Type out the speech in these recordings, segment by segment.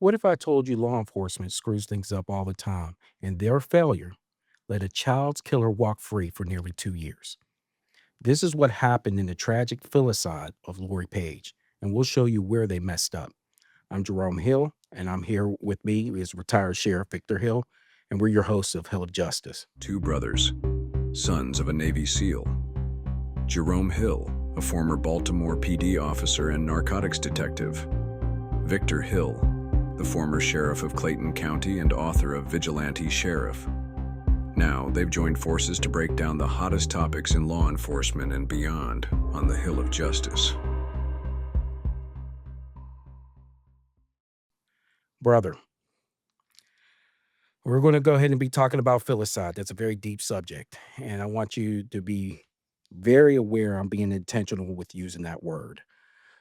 What if I told you law enforcement screws things up all the time and their failure let a child's killer walk free for nearly 2 years? This is what happened in the tragic filicide of Lori Paige, and we'll show you where they messed up. I'm Jerome Hill, and I'm here with me is retired Sheriff Victor Hill, and we're your hosts of Hill of Justice. Two brothers, sons of a Navy SEAL. Jerome Hill, a former Baltimore PD officer and narcotics detective. Victor Hill, the former sheriff of Clayton County and author of Vigilante Sheriff. Now, they've joined forces to break down the hottest topics in law enforcement and beyond on the Hill of Justice. Brother, we're going to go ahead and be talking about filicide. That's a very deep subject, and I want you to be very aware I'm being intentional with using that word.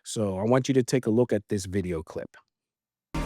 So I want you to take a look at this video clip.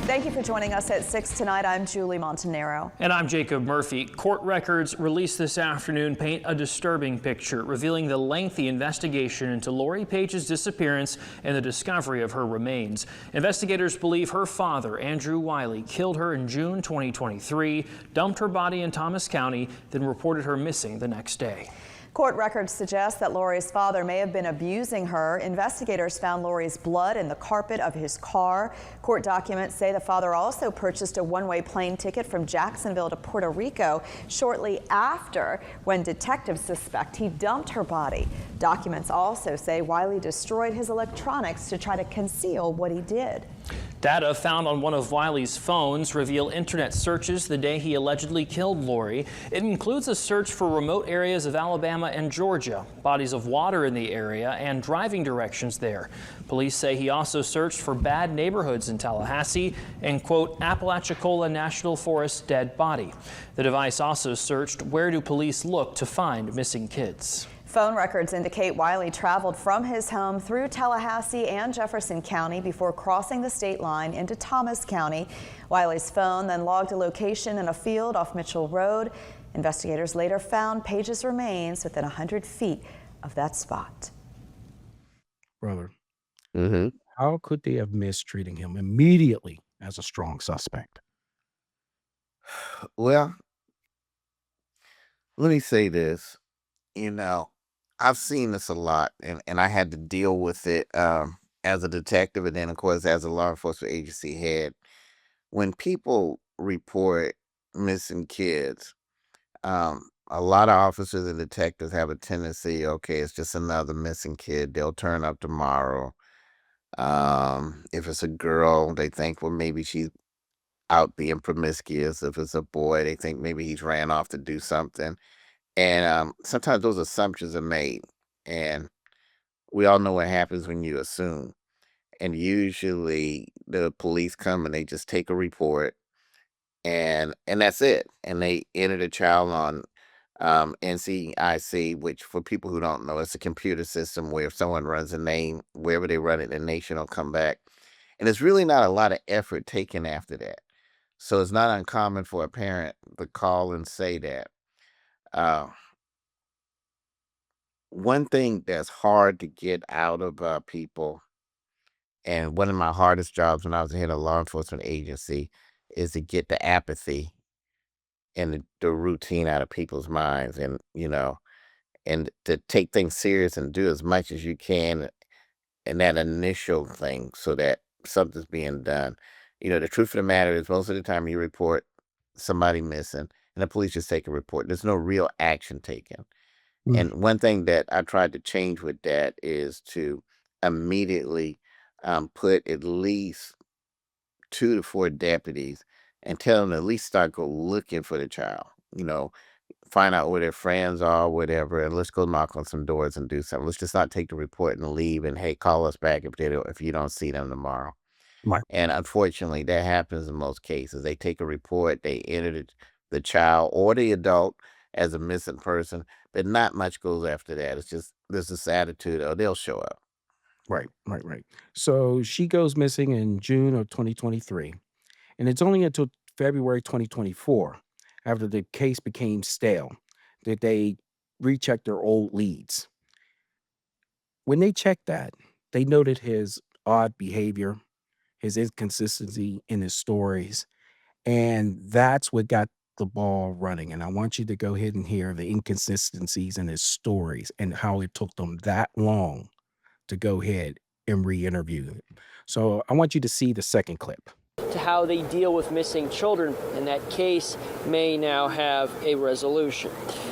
Thank you for joining us at 6 tonight. I'm Julie Montanaro. And I'm Jacob Murphy. Court records released this afternoon paint a disturbing picture, revealing the lengthy investigation into Lori Paige's disappearance and the discovery of her remains. Investigators believe her father, Andrew Wiley, killed her in June 2023, dumped her body in Thomas County, then reported her missing the next day. Court records suggest that Lori's father may have been abusing her. Investigators found Lori's blood in the carpet of his car. Court documents say the father also purchased a one-way plane ticket from Jacksonville to Puerto Rico shortly after, when detectives suspect he dumped her body. Documents also say Wiley destroyed his electronics to try to conceal what he did. Data found on one of Wiley's phones reveal internet searches the day he allegedly killed Lori. It includes a search for remote areas of Alabama and Georgia, bodies of water in the area, and driving directions there. Police say he also searched for bad neighborhoods in Tallahassee and, quote, Apalachicola National Forest dead body. The device also searched where do police look to find missing kids. Phone records indicate Wiley traveled from his home through Tallahassee and Jefferson County before crossing the state line into Thomas County. Wiley's phone then logged a location in a field off Mitchell Road. Investigators later found Paige's remains within 100 feet of that spot. Brother, Mm-hmm. how could they have missed treating him immediately as a strong suspect? Well, let me say this. I've seen this a lot, and I had to deal with it as a detective, and then, of course, as a law enforcement agency head. When people report missing kids, a lot of officers and detectives have a tendency, okay, it's just another missing kid. They'll turn up tomorrow. If it's a girl, they think, well, maybe she's out being promiscuous. If it's a boy, they think maybe he's ran off to do something. And sometimes those assumptions are made, and we all know what happens when you assume. And usually the police come and they just take a report, and that's it. And they enter the child on NCIC, which for people who don't know, it's a computer system where if someone runs a name, wherever they run it, the nation will come back. And there's really not a lot of effort taken after that. So it's not uncommon for a parent to call and say that. Uh, One thing that's hard to get out of people, and one of my hardest jobs when I was head of a law enforcement agency, is to get the apathy and the routine out of people's minds, and to take things serious and do as much as you can in that initial thing so that something's being done. The truth of the matter is most of the time you report somebody missing and the police just take a report. There's no real action taken. And one thing that I tried to change with that is to immediately put at least 2 to 4 deputies and tell them to at least start go looking for the child. Find out where their friends are, whatever, and let's go knock on some doors and do something. Let's just not take the report and leave. And hey, call us back if you don't see them tomorrow. Right. And unfortunately, that happens in most cases. They take a report, they enter the child or the adult as a missing person, but not much goes after that. It's just there's this attitude, oh, they'll show up. Right. So she goes missing in June of 2023, and it's only until February 2024, after the case became stale, that they rechecked their old leads. When they checked that, they noted his odd behavior, his inconsistency in his stories. And that's what got the ball running. And I want you to go ahead and hear the inconsistencies in his stories and how it took them that long to go ahead and re-interview him. So I want you to see the second clip. To how they deal with missing children, and that case may now have a resolution.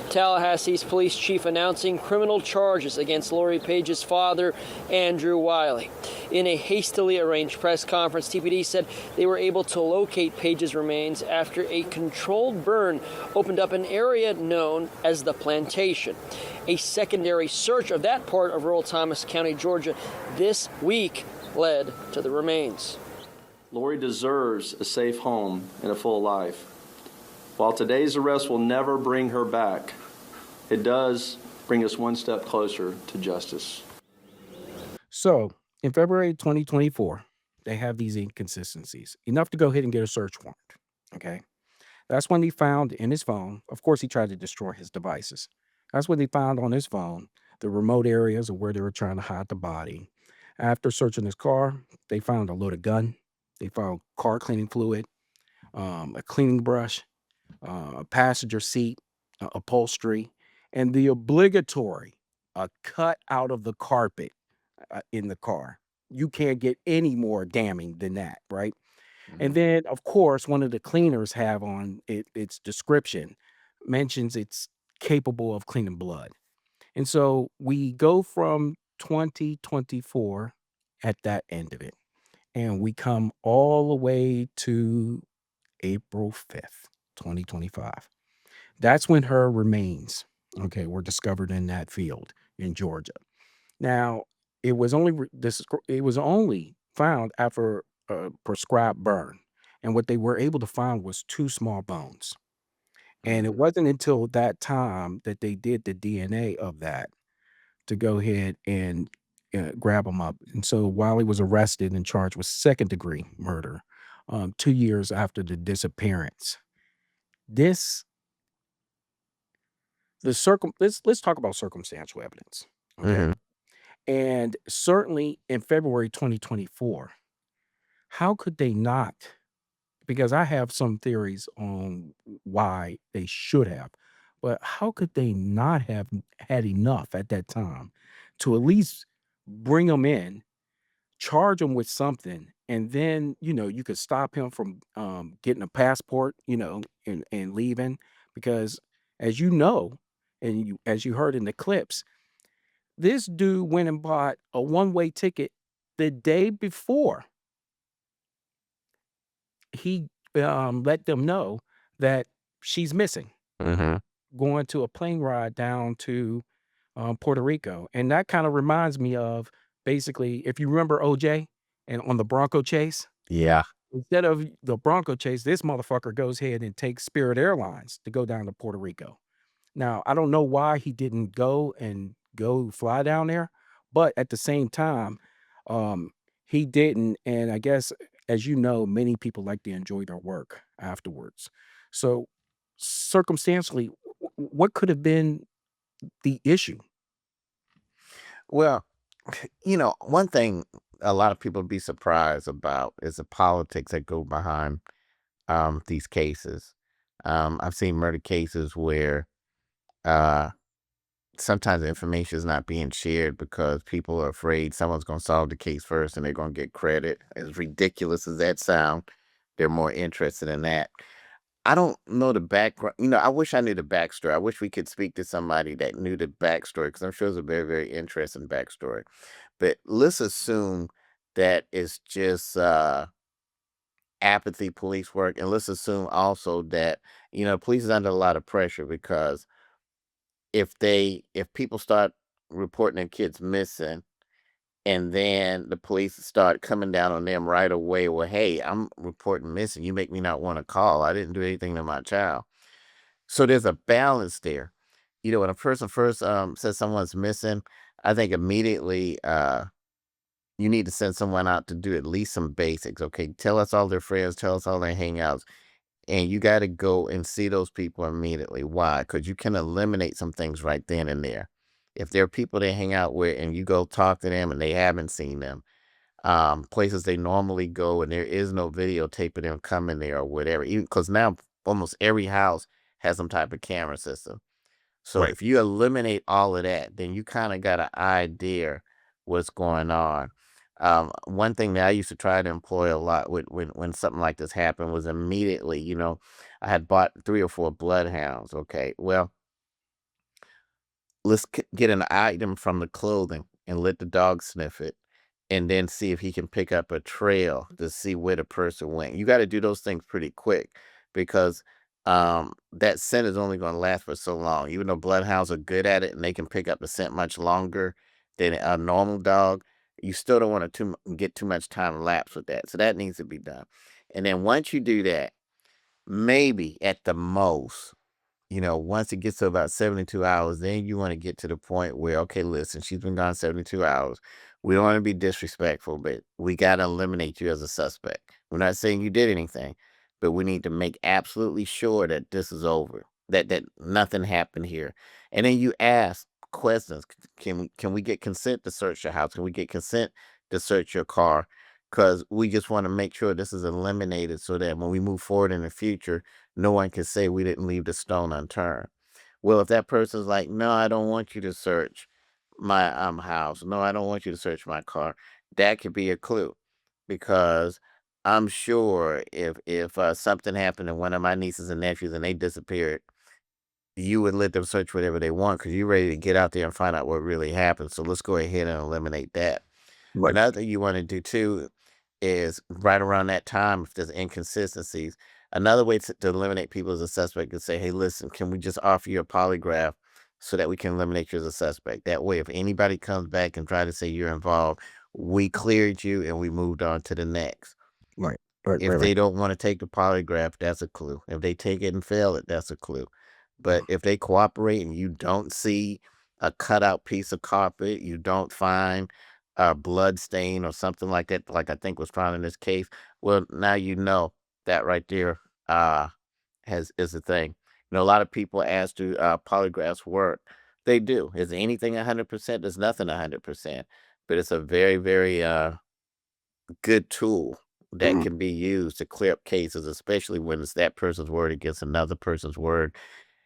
Tallahassee's police chief announcing criminal charges against Lori Paige's father, Andrew Wiley. In a hastily arranged press conference, TPD said they were able to locate Paige's remains after a controlled burn opened up an area known as the Plantation. A secondary search of that part of rural Thomas County, Georgia, this week led to the remains. Lori deserves a safe home and a full life. While today's arrest will never bring her back, it does bring us one step closer to justice. So in February 2024, they have these inconsistencies, enough to go ahead and get a search warrant. Okay. That's when they found in his phone, of course, he tried to destroy his devices. That's when they found on his phone the remote areas of where they were trying to hide the body. After searching his car, they found a loaded gun. They found car cleaning fluid, a cleaning brush, a passenger seat, upholstery, and the obligatory cut out of the carpet in the car. You can't get any more damning than that, right? And then, of course, one of the cleaners have on its description mentions it's capable of cleaning blood. And so we go from 2024 at that end of it, and we come all the way to April 5th, 2025. That's when her remains, okay, were discovered in that field in Georgia. Now, it was only found after a prescribed burn, and what they were able to find was two small bones. And it wasn't until that time that they did the DNA of that to go ahead and grab him up. And so Wiley was arrested and charged with second degree murder 2 years after the disappearance. This let's talk about circumstantial evidence. Okay. And certainly in February 2024, how could they not? Because I have some theories on why they should have, but how could they not have had enough at that time to at least bring them in, charge him with something, and then, you could stop him from getting a passport, and leaving? Because as you know, and as you heard in the clips, this dude went and bought a one-way ticket the day before he let them know that she's missing, going to a plane ride down to Puerto Rico. And that kind of reminds me of, basically, if you remember OJ and on the Bronco chase, Yeah. instead of the Bronco chase, this motherfucker goes ahead and takes Spirit Airlines to go down to Puerto Rico. Now, I don't know why he didn't go fly down there, but at the same time, he didn't. And I guess, as you know, many people like to enjoy their work afterwards. So, circumstantially, what could have been the issue? Well, one thing a lot of people be surprised about is the politics that go behind these cases. I've seen murder cases where uh, sometimes the information is not being shared because people are afraid someone's going to solve the case first and they're going to get credit. As ridiculous as that sound, they're more interested in that. I don't know the background. I wish I knew the backstory. I wish we could speak to somebody that knew the backstory, because I'm sure it's a very, very interesting backstory. But let's assume that it's just apathy police work. And let's assume also that, police is under a lot of pressure, because if people start reporting their kids missing, and then the police start coming down on them right away, well, hey, I'm reporting missing. You make me not want to call. I didn't do anything to my child. So there's a balance there. When a person first says someone's missing, I think immediately you need to send someone out to do at least some basics. Okay, tell us all their friends, tell us all their hangouts. And you got to go and see those people immediately. Why? Because you can eliminate some things right then and there. If there are people they hang out with and you go talk to them and they haven't seen them, places they normally go, and there is no videotaping them coming there or whatever. Even because now almost every house has some type of camera system. So Right. if you eliminate all of that, then you kind of got an idea what's going on. One thing that I used to try to employ a lot when something like this happened was immediately, I had bought 3 or 4 bloodhounds. Okay, well, let's get an item from the clothing and let the dog sniff it, and then see if he can pick up a trail to see where the person went. You got to do those things pretty quick because that scent is only going to last for so long. Even though bloodhounds are good at it and they can pick up the scent much longer than a normal dog, you still don't want to get too much time lapse with that. So that needs to be done. And then once you do that, maybe at the most, once it gets to about 72 hours, then you want to get to the point where, okay, listen, she's been gone 72 hours. We don't want to be disrespectful, but we got to eliminate you as a suspect. We're not saying you did anything, but we need to make absolutely sure that this is over, that nothing happened here. And then you ask questions. Can we get consent to search your house? Can we get consent to search your car? Because we just want to make sure this is eliminated so that when we move forward in the future, no one can say we didn't leave the stone unturned. Well, if that person's like, no, I don't want you to search my house. No, I don't want you to search my car. That could be a clue because I'm sure if something happened to one of my nieces and nephews and they disappeared, you would let them search whatever they want because you're ready to get out there and find out what really happened. So let's go ahead and eliminate that. Right. Another thing you want to do too is right around that time, if there's inconsistencies, another way to eliminate people as a suspect is say, hey, listen, can we just offer you a polygraph so that we can eliminate you as a suspect? That way, if anybody comes back and try to say you're involved, we cleared you and we moved on to the next. Right. Right. If Right. they Right. don't want to take the polygraph, that's a clue. If they take it and fail it, that's a clue. But if they cooperate and you don't see a cutout piece of carpet, you don't find a blood stain or something like that, like I think was found in this case, well, now you know that right there has is the thing. A lot of people ask do polygraphs work. They do. Is anything 100%? There's nothing 100%, but it's a very, very good tool that Mhm. can be used to clear up cases, especially when it's that person's word against another person's word.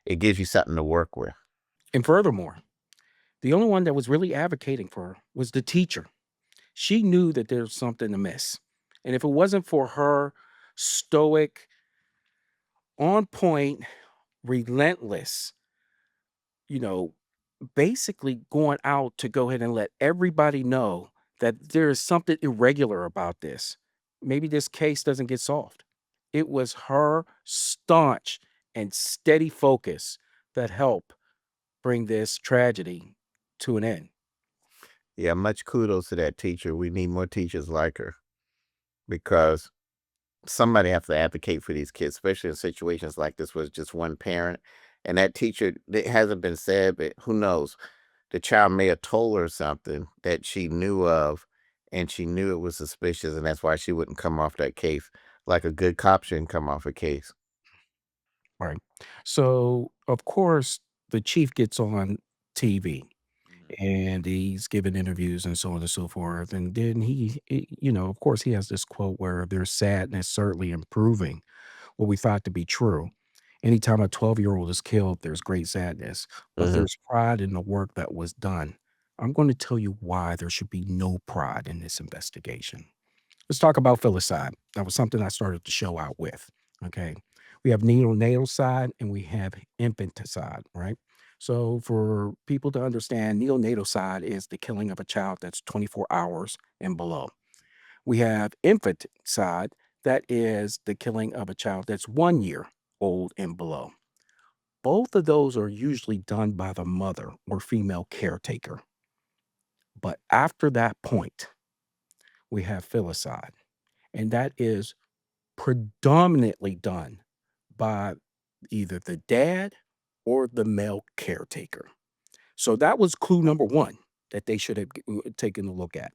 It gives you something to work with. And furthermore, the only one that was really advocating for her was the teacher. She knew that there was something amiss. And if it wasn't for her stoic, on point, relentless, you know, basically going out to go ahead and let everybody know that there is something irregular about this. Maybe this case doesn't get solved. It was her staunch and steady focus that helped bring this tragedy to an end. Yeah, much kudos to that teacher. We need more teachers like her because somebody has to advocate for these kids, especially in situations like this where it's just one parent. And that teacher, it hasn't been said, but who knows? The child may have told her something that she knew of and she knew it was suspicious, and that's why she wouldn't come off that case. Like a good cop shouldn't come off a case. Right. So, of course, the chief gets on TV and he's giving interviews and so on and so forth. And then of course, he has this quote where there's sadness certainly improving what we thought to be true. Anytime a 12-year-old is killed, there's great sadness, but Mhm. there's pride in the work that was done. I'm going to tell you why there should be no pride in this investigation. Let's talk about filicide. That was something I started the show out with. Okay. We have neonatal side and we have infanticide, right? So, for people to understand, neonatal side is the killing of a child that's 24 hours and below. We have infant side, that is the killing of a child that's 1 year old and below. Both of those are usually done by the mother or female caretaker. But after that point, we have filicide, and that is predominantly done by either the dad or the male caretaker. So that was clue number one that they should have taken a look at,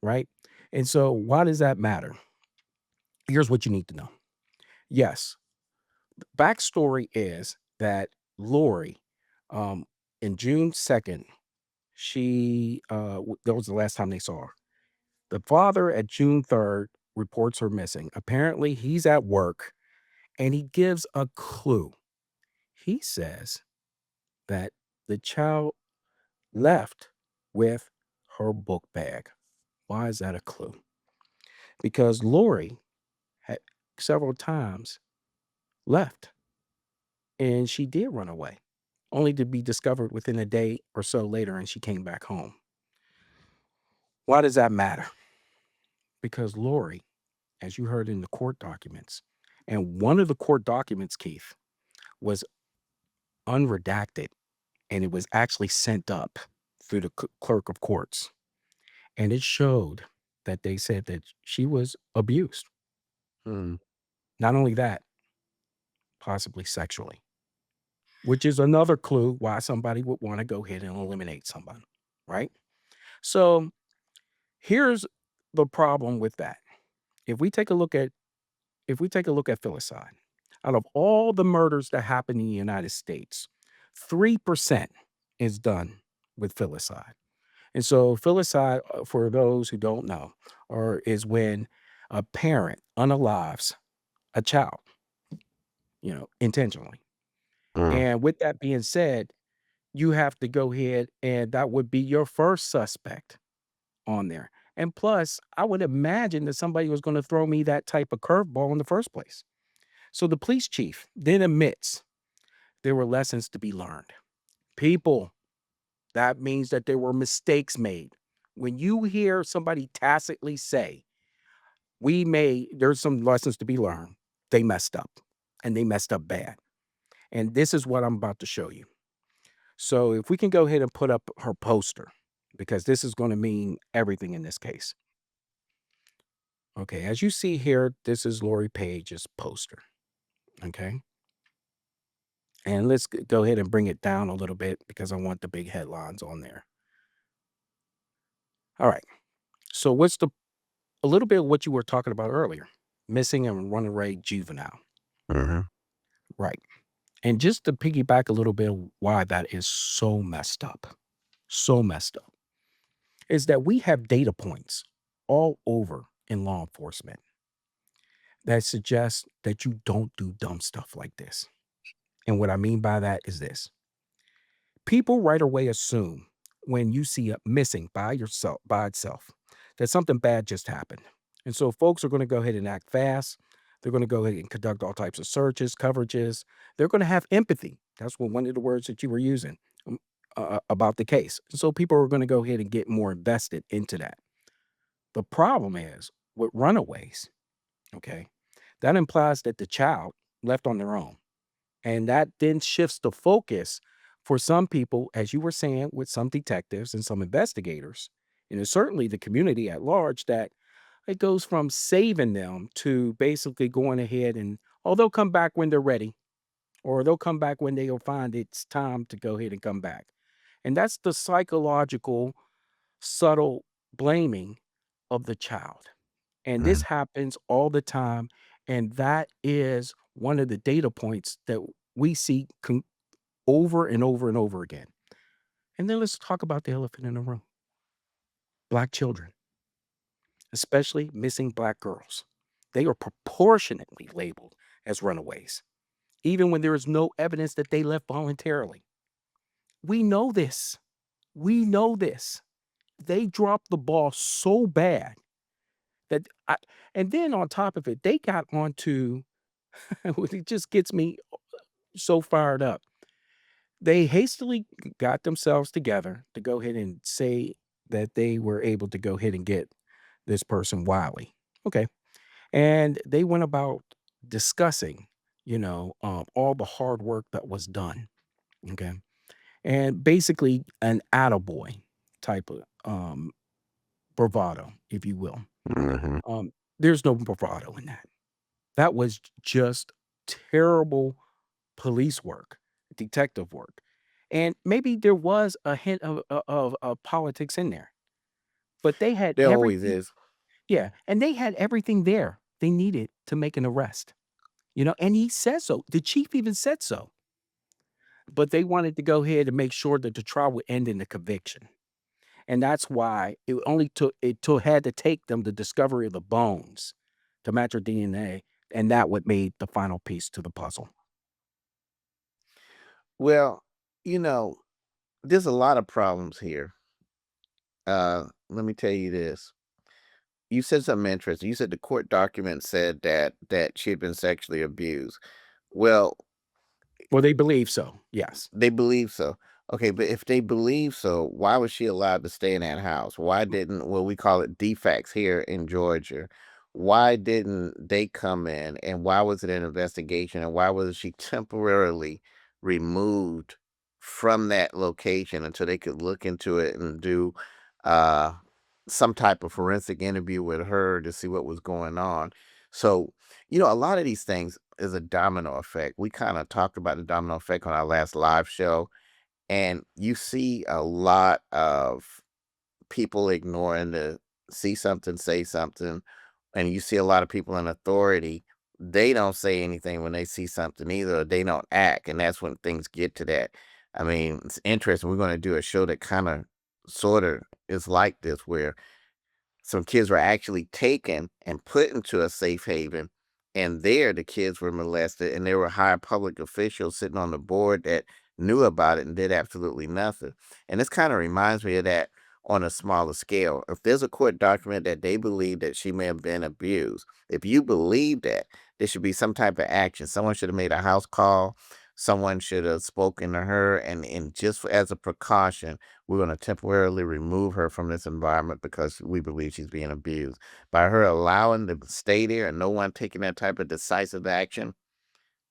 right? And so, why does that matter? Here's what you need to know. Yes, backstory is that Lori, um, in June 2nd, that was the last time they saw her. The father at June 3rd reports her missing. Apparently, he's at work and he gives a clue. He says that the child left with her book bag. Why is that a clue? Because Lori had several times left and she did run away, only to be discovered within a day or so later and she came back home. Why does that matter? Because Lori, as you heard in the court documents, and one of the court documents, Keith, was unredacted and it was actually sent up through the clerk of courts. And it showed that they said that she was abused. Mm. Not only that, possibly sexually, which is another clue why somebody would want to go ahead and eliminate somebody, right? So here's the problem with that. If we take a look at filicide, out of all the murders that happen in the United States, 3% is done with filicide. And so filicide, for those who don't know, is when a parent unalives a child, intentionally. Mm. And with that being said, you have to go ahead and that would be your first suspect on there. And plus, I would imagine that somebody was going to throw me that type of curveball in the first place. So the police chief then admits there were lessons to be learned. People, that means that there were mistakes made. When you hear somebody tacitly say, there's some lessons to be learned, they messed up and they messed up bad. And this is what I'm about to show you. So if we can go ahead and put up her poster, because this is going to mean everything in this case. Okay, as you see here, this is Lori Paige's poster. Okay. And let's go ahead and bring it down a little bit because I want the big headlines on there. All right. So a little bit of what you were talking about earlier, missing and runaway juvenile. Mhm. Right. And just to piggyback a little bit of why that is so messed up, is that we have data points all over in law enforcement that suggest that you don't do dumb stuff like this. And what I mean by that is this. People right away assume when you see a missing by itself that something bad just happened. And so folks are going to go ahead and act fast. They're going to go ahead and conduct all types of searches, coverages. They're going to have empathy. That's one of the words that you were using about the case. And so people are going to go ahead and get more invested into that. The problem is with runaways, okay, that implies that the child left on their own. And that then shifts the focus for some people, as you were saying, with some detectives and some investigators, and certainly the community at large, that it goes from saving them to basically going ahead and, they'll come back when they're ready, or they'll come back when they'll find it's time to go ahead and come back. And that's the psychological, subtle blaming of the child. And this Mm. happens all the time. And that is one of the data points that we see over and over and over again. And then let's talk about the elephant in the room. Black children, especially missing Black girls. They are proportionately labeled as runaways, even when there is no evidence that they left voluntarily. We know this. We know this. They dropped the ball so bad that and then on top of it, they got onto it just gets me so fired up. They hastily got themselves together to go ahead and say that they were able to go ahead and get this person Wiley. Okay. And they went about discussing, all the hard work that was done. Okay. And basically an attaboy type of bravado, if you will. Mhm. There's no bravado in that. That was just terrible police work, detective work. And maybe there was a hint of politics in there, but they had There always everything. is. Yeah, and they had everything there they needed to make an arrest. And he said so. The chief even said so. But they wanted to go ahead and make sure that the trial would end in a conviction. And that's why it had to take them the discovery of the bones to match her DNA, and that what made the final piece to the puzzle. Well, there's a lot of problems here. Let me tell you this. You said something interesting. You said the court document said that she had been sexually abused. Well, Well, they believe so. Yes. they believe so. Okay, but if they believe so, why was she allowed to stay in that house? Why didn't, well, we call it defects here in Georgia. Why didn't they come in, and why was it an investigation, and why was she temporarily removed from that location until they could look into it and do uh some type of forensic interview with her to see what was going on? So, a lot of these things is a domino effect. We kind of talked about the domino effect on our last live show, and you see a lot of people ignoring the see something, say something, and you see a lot of people in authority. They don't say anything when they see something either. Or they don't act, and that's when things get to that. I mean, it's interesting. We're going to do a show that kind of, sort of, is like this, where some kids were actually taken and put into a safe haven, and there the kids were molested, and there were high public officials sitting on the board that knew about it and did absolutely nothing. And this kind of reminds me of that on a smaller scale. If there's a court document that they believe that she may have been abused, if you believe that, there should be some type of action. Someone should have made a house call. Someone should have spoken to her, and just as a precaution, we're going to temporarily remove her from this environment because we believe she's being abused. By her allowing to stay there and no one taking that type of decisive action,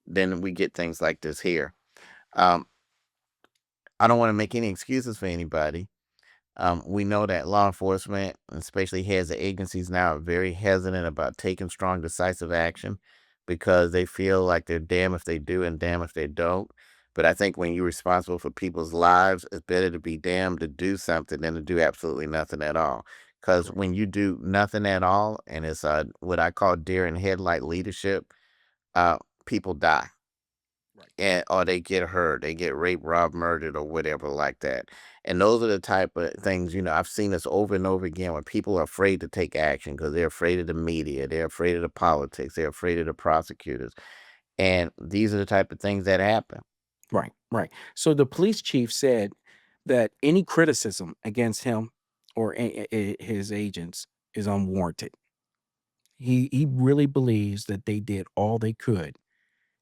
then we get things like this here. Um, I don't want to make any excuses for anybody. We know that law enforcement, especially heads of agencies now, are very hesitant about taking strong, decisive action because they feel like they're damned if they do and damned if they don't. But I think when you're responsible for people's lives, it's better to be damned to do something than to do absolutely nothing at all. Because Correct. when you do nothing at all, and it's what I call deer in headlight leadership, uh, people die, Right. or they get hurt, they get raped, robbed, murdered, or whatever like that. And those are the type of things, I've seen this over and over again when people are afraid to take action because they're afraid of the media, they're afraid of the politics, they're afraid of the prosecutors. And these are the type of things that happen. Right. Right. So the police chief said that any criticism against him or his agents is unwarranted. He really believes that they did all they could.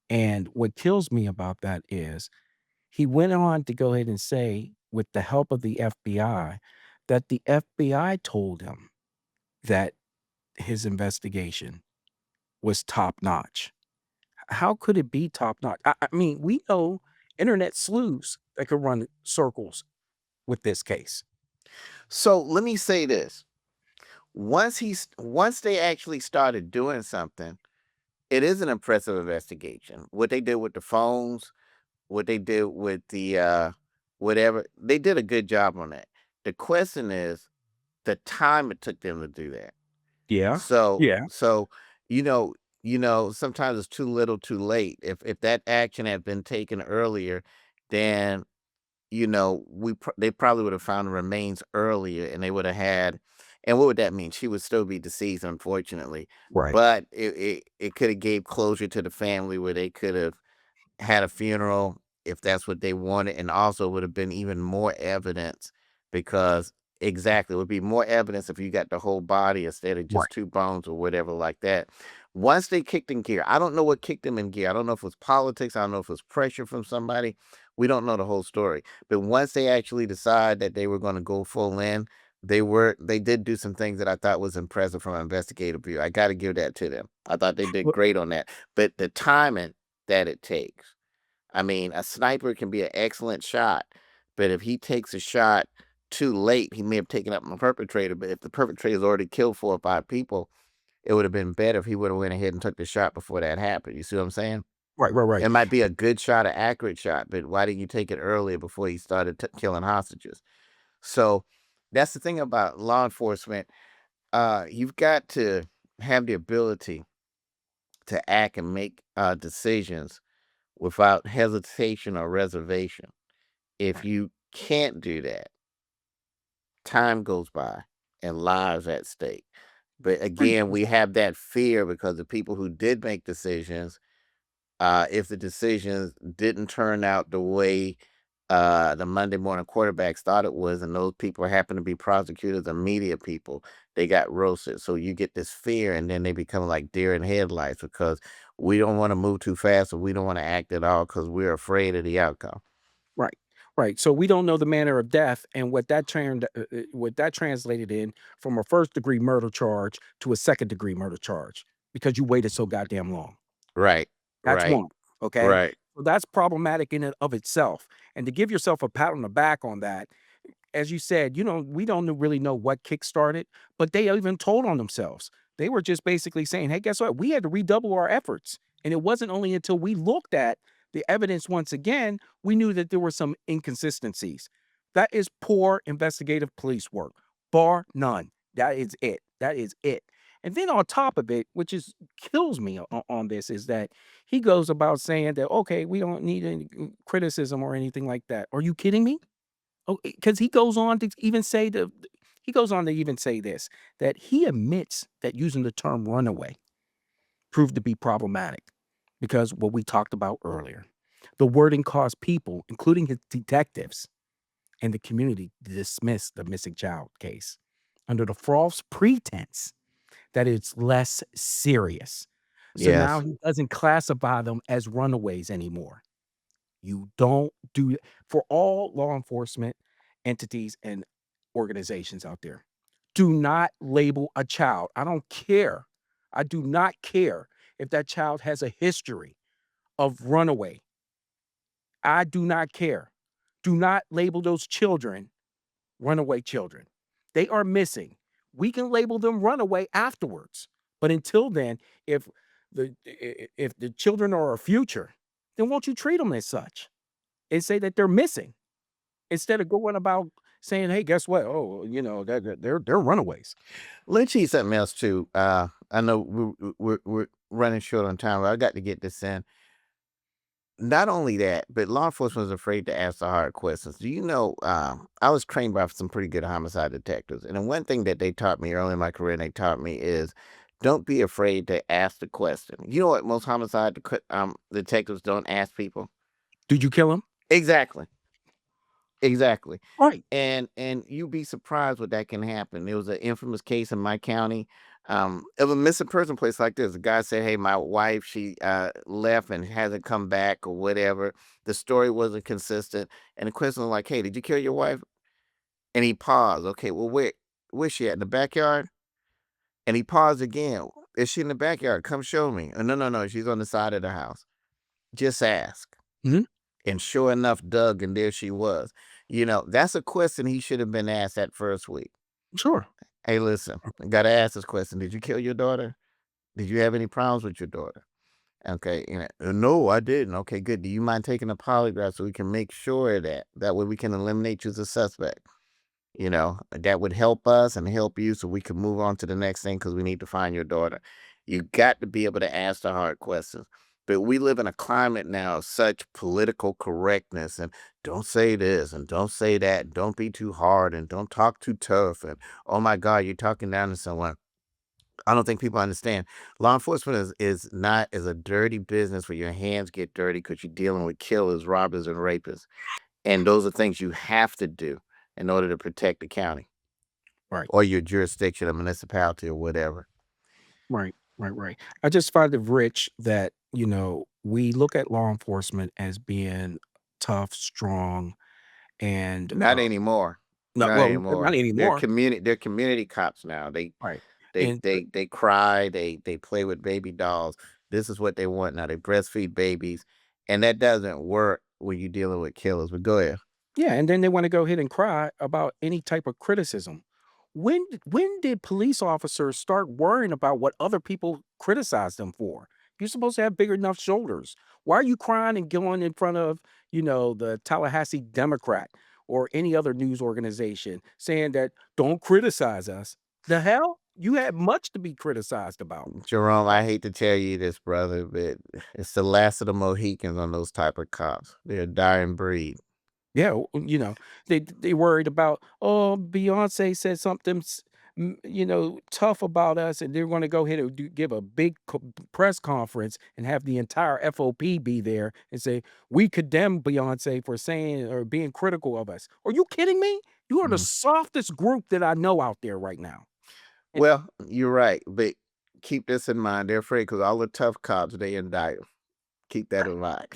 And what kills me about that is he went on to go ahead and say, with the help of the FBI, that the FBI told him that his investigation was top notch. How could it be top notch? I mean, we know internet sleuths that could run circles with this case. So let me say this. Once they actually started doing something, it is an impressive investigation. What they did with the phones, what they did with the whatever, they did a good job on that. The question is the time it took them to do that. Yeah. So Yeah. so you know sometimes it's too little, too late. If that action had been taken earlier, then they probably would have found the remains earlier, and they would have had. And what would that mean? She would still be deceased, unfortunately, Right. but it could have gave closure to the family where they could have had a funeral if that's what they wanted, and also would have been even more evidence because exactly, it would be more evidence if you got the whole body instead of Right. just two bones or whatever like that. Once they kicked in gear, I don't know what kicked them in gear. I don't know if it was politics. I don't know if it was pressure from somebody. We don't know the whole story. But once they actually decided that they were going to go full in, they did do some things that I thought was impressive from an investigative view. I got to give that to them. I thought they did Well, great on that. But the timing that it takes. I mean, a sniper can be an excellent shot, but if he takes a shot too late, he may have taken up the perpetrator. But if the perpetrator's already killed 4 or 5 people, it would have been better if he would have went ahead and took the shot before that happened. You see what I'm saying? right. Right. Right. It might be a good shot, an accurate shot, but why didn't you take it earlier before he started killing hostages? So that's the thing about law enforcement. You've got to have the ability to act and make decisions without hesitation or reservation. If Right. you can't do that, time goes by and lives at stake. But Right. again, we have that fear because the people who did make decisions, if the decisions didn't turn out the way the Monday morning quarterbacks thought it was, and those people happen to be prosecutors or media people, they got roasted. So you get this fear, and then they become like deer in headlights because we don't want to move too fast, or we don't want to act at all because we're afraid of the outcome. Right. Right. So we don't know the manner of death and what that translated in from a first degree murder charge to a second degree murder charge because you waited so goddamn long. Right, That's right, one. Okay. right. So that's problematic in and of itself. And to give yourself a pat on the back on that, as you said, we don't really know what kickstarted, but they even told on themselves. They were just basically saying, hey, guess what? We had to redouble our efforts. And it wasn't only until we looked at the evidence once again, we knew that there were some inconsistencies. That is poor investigative police work, bar none. That is it. That is it. And then on top of it, which is kills me on this, is that he goes about saying that, okay, we don't need any criticism or anything like that. Are you kidding me? Oh, because he goes on to even say this, that he admits that using the term runaway proved to be problematic because what we talked about earlier. The wording caused people, including his detectives and the community, to dismiss the missing child case under the false pretense that it's less serious. So now Yes. he doesn't classify them as runaways anymore. You don't do it for all law enforcement entities and organizations out there. Do not label a child. I don't care. I do not care if that child has a history of runaway. I do not care. Do not label those children runaway children. They are missing. We can label them runaway afterwards. But until then, if if the children are our future, then won't you treat them as such and say that they're missing instead of going about saying, "Hey, guess what? Oh, they're runaways." Let me tell you something else too. I know we're running short on time, but I got to get this in. Not only that, but law enforcement is afraid to ask the hard questions. Do you know? I was trained by some pretty good homicide detectives, and the one thing that they taught me early in my career, and they taught me is, don't be afraid to ask the question. You know what? Most detectives don't ask people. Did you kill him? Exactly. Exactly. Right. And you'd be surprised what that can happen. There was an infamous case in my county of a missing person place like this. A guy said, "Hey, my wife, she left and hasn't come back or whatever." The story wasn't consistent, and the question was like, "Hey, did you kill your wife?" And he paused. Okay, well, where's she at? In the backyard? And he paused again. Is she in the backyard? Come show me. No, no, no. She's on the side of the house. Just ask. Mhm. And sure enough, dug, and there she was. That's a question he should have been asked that first week. Sure. Hey, listen, I got to ask this question. Did you kill your daughter? Did you have any problems with your daughter? Okay. No, I didn't. Okay, good. Do you mind taking a polygraph so we can make sure of that? That way we can eliminate you as a suspect. That would help us and help you so we can move on to the next thing because we need to find your daughter. You got to be able to ask the hard questions. But we live in a climate now of such political correctness and don't say this and don't say that. And don't be too hard and don't talk too tough. And oh my God, you're talking down to someone. I don't think people understand. Law enforcement is a dirty business where your hands get dirty because you're dealing with killers, robbers, and rapists. And those are things you have to do in order to protect the county Right. or your jurisdiction or municipality or whatever. Right. Right. Right. I just find it rich that, we look at law enforcement as being tough, strong, and Not anymore. not Not well, not anymore. anymore. They're community cops now. They Right. they And they they cry, they play with baby dolls. This is what they want now. They breastfeed babies. And that doesn't work when you're dealing with killers. But go ahead. yeah, and then they want to go ahead and cry about any type of criticism. When did police officers start worrying about what other people criticize them for? You're supposed to have bigger enough shoulders. Why are you crying and going in front of, the Tallahassee Democrat or any other news organization saying that don't criticize us? The hell? You had much to be criticized about. Jerome, I hate to tell you this, brother, but it's the last of the Mohicans on those type of cops. They're a dying breed. Yeah, they worried about, "Oh, Beyoncé said something tough about us, and they're gonna go ahead and give a big press conference and have the entire FOP be there and say, 'We condemn Beyoncé for saying or being critical of us.'" Are you kidding me? You are the Mhm. softest group that I know out there right now. And Well, you're right, but keep this in mind. They're afraid because all the tough cops, they indict 'em. Keep that in mind.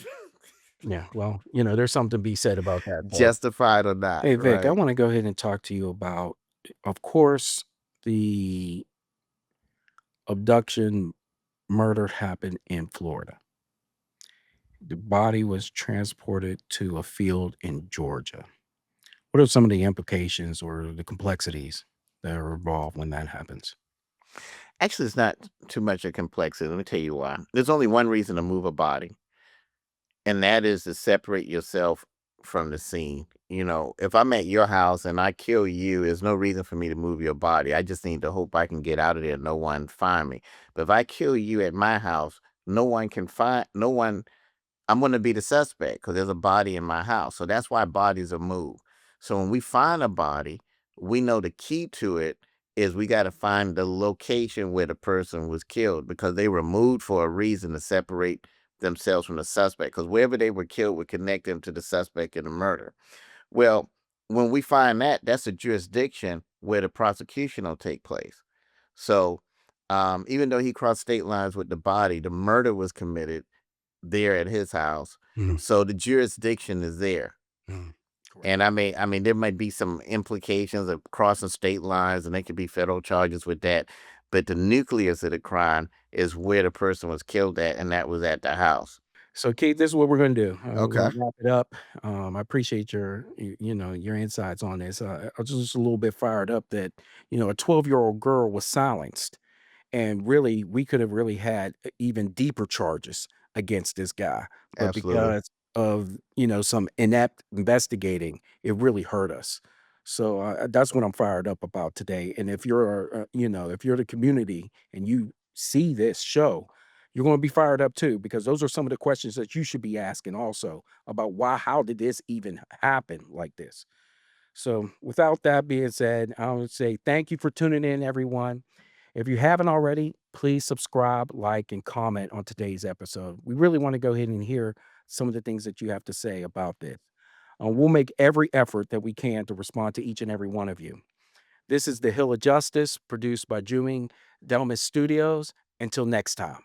yeah, well, there's something to be said about that, though. Justified or not, Hey, Vic, I right? wanna go ahead and talk to you about, of course, the abduction murder happened in Florida. The body was transported to a field in Georgia. What are some of the implications or the complexities that are involved when that happens? Actually, it's not too much of complexity. Let me tell you why. There's only one reason to move a body, and that is to separate yourself from the scene. If I'm at your house and I kill you, there's no reason for me to move your body. I just need to hope I can get out of there, no one find me. But if I kill you at my house, no one I'm going to be the suspect because there's a body in my house. So that's why bodies are moved. So when we find a body, we know the key to it is we got to find the location where the person was killed because they were moved for a reason to separate themselves from the suspect. Because wherever they were killed would connect them to the suspect in the murder. Well, when we find that, that's a jurisdiction where the prosecution will take place. So even though he crossed state lines with the body, the murder was committed there at his house. Mhm, So the jurisdiction is there. mhm, correct. And I mean, there might be some implications of crossing state lines, and there could be federal charges with that. But the nucleus of the crime is where the person was killed at, and that was at the house. So, Keith, this is what we're gonna do. We're Okay. gonna wrap it up. I appreciate your insights on this. I was just a little bit fired up that a 12-year-old girl was silenced. And really, we could have really had even deeper charges against this guy, but Absolutely. because of, some inept investigating, it really hurt us. So, that's what I'm fired up about today, and if you're the community and you see this show, you're gonna be fired up too, because those are some of the questions that you should be asking also about how did this even happen like this? So, without that being said, I would say thank you for tuning in, everyone. If you haven't already, please subscribe, like, and comment on today's episode. We really want to go ahead and hear some of the things that you have to say about this. We'll make every effort that we can to respond to each and every one of you. This is The Hill of Justice, produced by Jewing Delmas Studios. Until next time.